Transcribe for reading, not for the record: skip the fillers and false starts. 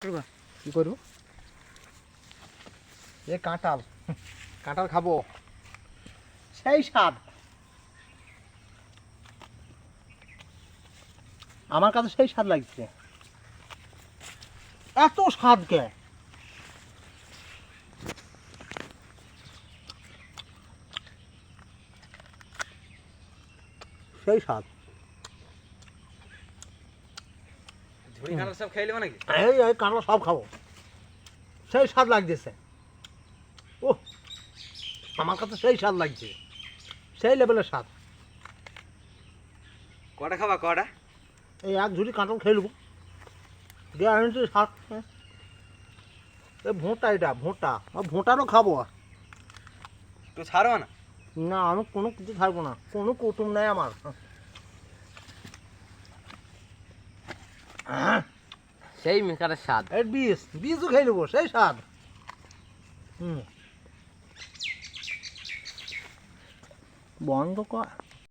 কি করবো? এ কাঁঠাল, কাঁঠাল খাবো, সেই স্বাদ। আমার কাছে সেই স্বাদ লাগছে। এত স্বাদ কে? সেই স্বাদ। ঝুড়ি কাঁঠাল সব খেয়ে নেবো নাকি? এই কাঁঠাল সব খাবো, সেই স্বাদ লাগতেছে। ও, আমার কাছে সেই স্বাদ লাগছে, সেই লেভেলের স্বাদ। কটা খাবা কটা? এই এক ঝুড়ি কাঁঠাল খেয়ে নেবো, গ্যারান্টি স্বাদ। এই ভোঁটা, এটা ভোঁটা, ভোঁটারও খাবো। তো ছাড়ো না। না, আমি কোনো কিছু থাকবো না, কোনো কুটুম নেই আমার। সেই মেকারের স্বাদ। এই বীজও খেয়ে নেবো, সেই স্বাদ। বন্ধ কর।